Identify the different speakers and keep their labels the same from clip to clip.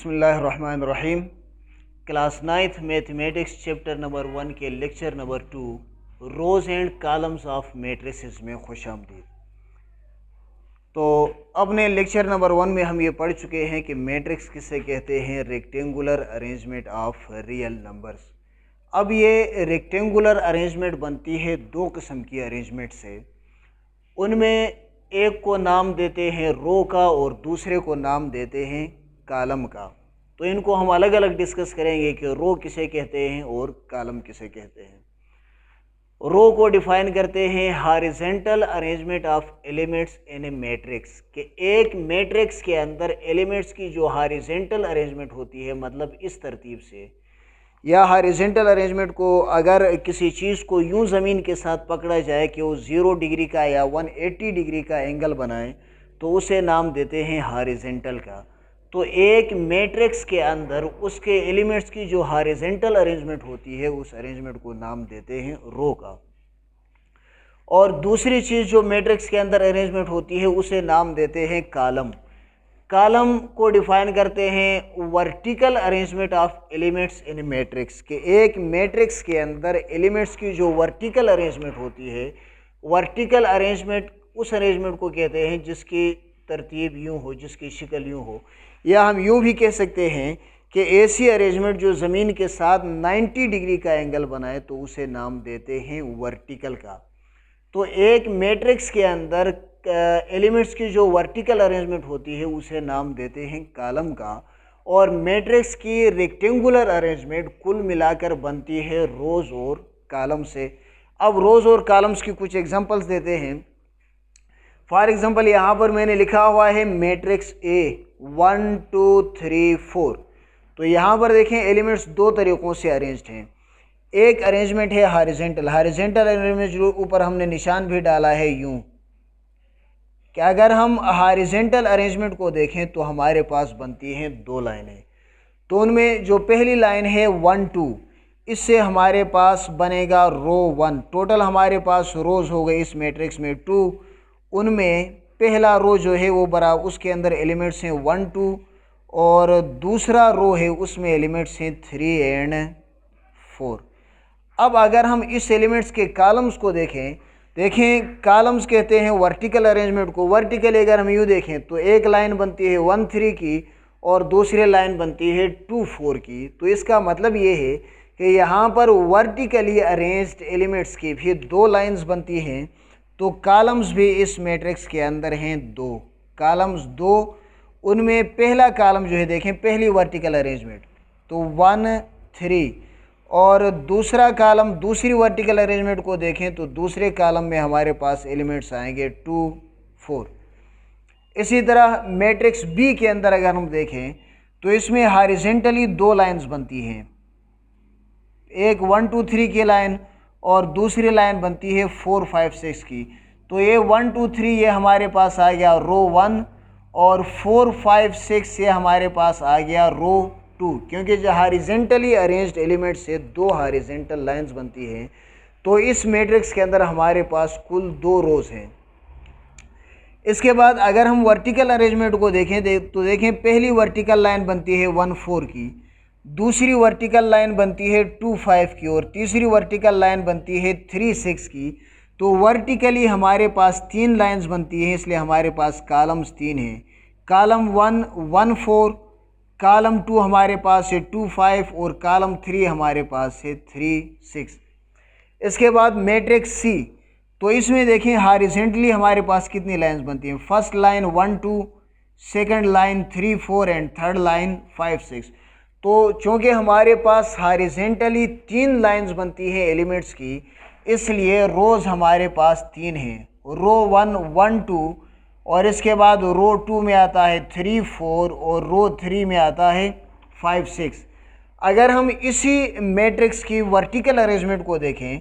Speaker 1: बिस्मिल्लाहिर्रहमानिर्रहीम। Class 9th mathematics chapter number 1 के lecture number 2 rows and columns of matrices में खुशामदीद। तो अपने लेक्चर नंबर 1 में हम ये पढ़ चुके हैं कि मैट्रिक्स किसे कहते हैं, rectangular arrangement of real numbers. अब ये रेक्टेंगुलर अरेंजमेंट बनती है दो किस्म की अरेंजमेंट से। उनमें एक को नाम देते हैं रो का और दूसरे को नाम देते हैं कॉलम का। तो इनको हम अलग अलग डिस्कस करेंगे कि रो किसे कहते हैं और कॉलम किसे कहते हैं। रो को डिफाइन करते हैं horizontal arrangement of elements in A matrix, कि एक मैट्रिक्स के अंदर एलिमेंट्स की जो हॉरिजॉन्टल अरेंजमेंट होती है, मतलब इस तरतीब से, या हॉरिजॉन्टल अरेंजमेंट को अगर किसी चीज़ को यूं ज़मीन के साथ पकड़ा जाए कि वो 0 डिग्री का या 180 डिग्री का एंगल बनाए, तो उसे नाम देते हैं हॉरिजॉन्टल का। तो एक मैट्रिक्स के अंदर उसके एलिमेंट्स की जो हॉरिजॉन्टल अरेंजमेंट होती है, उस अरेंजमेंट को नाम देते हैं रो का। और दूसरी चीज़ जो मैट्रिक्स के अंदर अरेंजमेंट होती है, उसे नाम देते हैं कॉलम। कॉलम को डिफाइन करते हैं vertical arrangement of elements in matrix, के एक मैट्रिक्स के अंदर एलिमेंट्स की जो वर्टिकल अरेंजमेंट होती है, वर्टिकल अरेंजमेंट उस अरेंजमेंट को कहते हैं जिसकी तरतीब यूँ हो, जिसकी शक्ल यूँ हो। या हम यूँ भी कह सकते हैं कि ऐसी अरेंजमेंट जो ज़मीन के साथ 90 डिग्री का एंगल बनाए, तो उसे नाम देते हैं वर्टिकल का। तो एक मैट्रिक्स के अंदर एलिमेंट्स की जो वर्टिकल अरेंजमेंट होती है, उसे नाम देते हैं कॉलम का। और मैट्रिक्स की रेक्टेंगुलर अरेंजमेंट कुल मिलाकर बनती है रोज़ और कॉलम से। अब रोज़ और कॉलम्स की कुछ एग्जांपल्स देते हैं। फॉर एग्जांपल यहाँ पर मैंने लिखा हुआ है मैट्रिक्स ए 1 2 3 4। तो यहाँ पर देखें एलिमेंट्स दो तरीक़ों से अरेंज्ड हैं। एक अरेंजमेंट है हॉरिजॉन्टल। हॉरिजॉन्टल अरेंजमेंट जो ऊपर हमने निशान भी डाला है यूँ, कि अगर हम हॉरिजॉन्टल अरेंजमेंट को देखें तो हमारे पास बनती हैं दो लाइनें। तो उनमें जो पहली लाइन है 1 2, इससे हमारे पास बनेगा रो 1। टोटल हमारे पास रोज़ हो गए इस मैट्रिक्स में 2। उनमें पहला रो जो है वो बराबर, उसके अंदर एलिमेंट्स हैं 1 2, और दूसरा रो है उसमें एलिमेंट्स हैं 3 एंड 4। अब अगर हम इस एलिमेंट्स के कॉलम्स को देखें कॉलम्स कहते हैं वर्टिकल अरेंजमेंट को। वर्टिकल अगर हम यूँ देखें तो एक लाइन बनती है 1 3 की और दूसरी लाइन बनती है 2 4 की। तो इसका मतलब ये है कि यहाँ पर वर्टिकली अरेंज्ड एलिमेंट्स की भी दो लाइन्स बनती हैं। तो कॉलम्स भी इस मैट्रिक्स के अंदर हैं दो कॉलम्स, दो। उनमें पहला कॉलम जो है देखें, पहली वर्टिकल अरेंजमेंट तो 1 3, और दूसरा कॉलम दूसरी वर्टिकल अरेंजमेंट को देखें तो दूसरे कॉलम में हमारे पास एलिमेंट्स आएंगे 2 4। इसी तरह मैट्रिक्स बी के अंदर अगर हम देखें तो इसमें हॉरिजॉन्टली दो लाइंस बनती हैं, एक 1 2 3 की लाइन और दूसरी लाइन बनती है 4 5 6 की। तो ये 1 2 3 ये हमारे पास आ गया रो 1, और 4 5 6 ये हमारे पास आ गया रो 2। क्योंकि जो हॉरिजॉन्टली अरेंज्ड एलिमेंट से दो हॉरिजॉन्टल लाइंस बनती हैं, तो इस मैट्रिक्स के अंदर हमारे पास कुल दो रोज़ हैं। इसके बाद अगर हम वर्टिकल अरेंजमेंट को देखें तो देखें पहली वर्टिकल लाइन बनती है 1 4 की, दूसरी वर्टिकल लाइन बनती है 2 5 की, और तीसरी वर्टिकल लाइन बनती है 3 6 की। तो वर्टिकली हमारे पास 3 लाइंस बनती हैं, इसलिए हमारे पास कॉलम्स 3 हैं। कॉलम 1 1 4, कॉलम 2 हमारे पास है 2 5, और कॉलम 3 हमारे पास है 3 6। इसके बाद मैट्रिक्स सी, तो इसमें देखें हॉरिजॉन्टली हमारे पास कितनी लाइंस बनती हैं। First line 1 2, second line 3 4 and third line 5 6। तो चूँकि हमारे पास हॉरिजॉन्टली 3 लाइंस बनती हैं एलिमेंट्स की, इसलिए रोज़ हमारे पास 3 हैं। रो 1 1 2, और इसके बाद रो 2 में आता है 3 4, और रो 3 में आता है 5 6। अगर हम इसी मैट्रिक्स की वर्टिकल अरेंजमेंट को देखें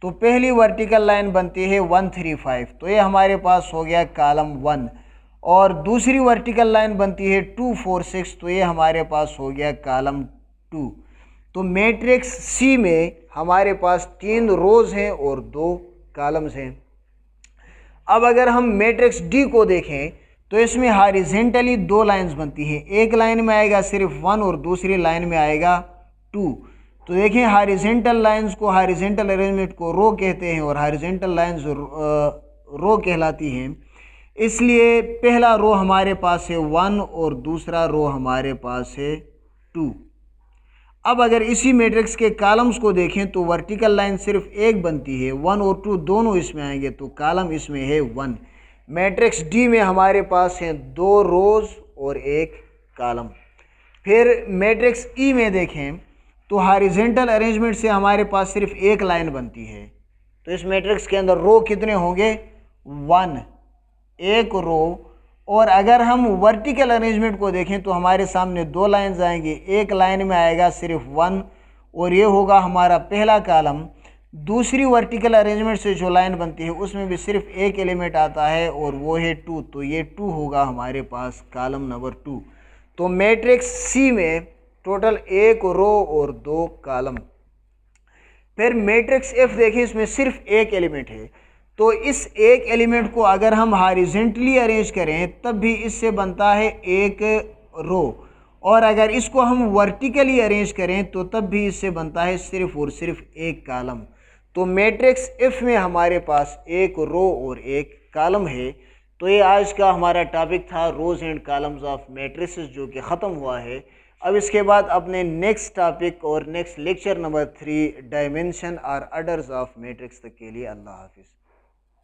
Speaker 1: तो पहली वर्टिकल लाइन बनती है 1 3 5, तो ये हमारे पास हो गया कॉलम 1, और दूसरी वर्टिकल लाइन बनती है 2 4 6, तो ये हमारे पास हो गया कॉलम 2। तो मैट्रिक्स सी में हमारे पास 3 रोज़ हैं और 2 कॉलम्स हैं। अब अगर हम मैट्रिक्स डी को देखें तो इसमें हॉरिजेंटली 2 लाइंस बनती हैं, एक लाइन में आएगा सिर्फ 1 और दूसरी लाइन में आएगा 2। तो देखिए हॉरिजेंटल लाइंस को, हॉरिजेंटल अरेंजमेंट को रो कहते हैं और हॉरिजेंटल लाइंस रो कहलाती हैं। इसलिए पहला रो हमारे पास है 1 और दूसरा रो हमारे पास है 2। अब अगर इसी मैट्रिक्स के कॉलम्स को देखें तो वर्टिकल लाइन सिर्फ एक बनती है, 1 और 2 दोनों इसमें आएंगे, तो कॉलम इसमें है 1। मैट्रिक्स डी में हमारे पास हैं 2 रोज और 1 कॉलम। फिर मैट्रिक्स ई में देखें तो हॉरिजेंटल अरेंजमेंट से हमारे पास सिर्फ एक लाइन बनती है, तो इस मैट्रिक्स के अंदर रो कितने होंगे? 1, एक रो। और अगर हम वर्टिकल अरेंजमेंट को देखें तो हमारे सामने 2 लाइन्स आएंगे, एक लाइन में आएगा सिर्फ 1 और ये होगा हमारा पहला कॉलम। दूसरी वर्टिकल अरेंजमेंट से जो लाइन बनती है उसमें भी सिर्फ एक एलिमेंट आता है और वो है 2, तो ये 2 होगा हमारे पास कॉलम नंबर 2। तो मैट्रिक्स सी में टोटल 1 रो और 2 कॉलम। फिर मैट्रिक्स एफ देखें, इसमें सिर्फ एक एलिमेंट है, तो इस एक एलिमेंट को अगर हम हॉरिजेंटली अरेंज करें तब भी इससे बनता है एक रो, और अगर इसको हम वर्टिकली अरेंज करें तो तब भी इससे बनता है सिर्फ और सिर्फ एक कॉलम। तो मैट्रिक्स एफ में हमारे पास एक रो और एक कॉलम है। तो ये आज का हमारा टॉपिक था रोज एंड कॉलम्स ऑफ मैट्रिसेस, जो कि ख़त्म हुआ है। अब इसके बाद अपने नेक्स्ट टॉपिक और नेक्स्ट लेक्चर नंबर 3 डायमेंशन और ऑर्डर्स ऑफ मैट्रिक्स तक के लिए अल्लाह हाफिज़।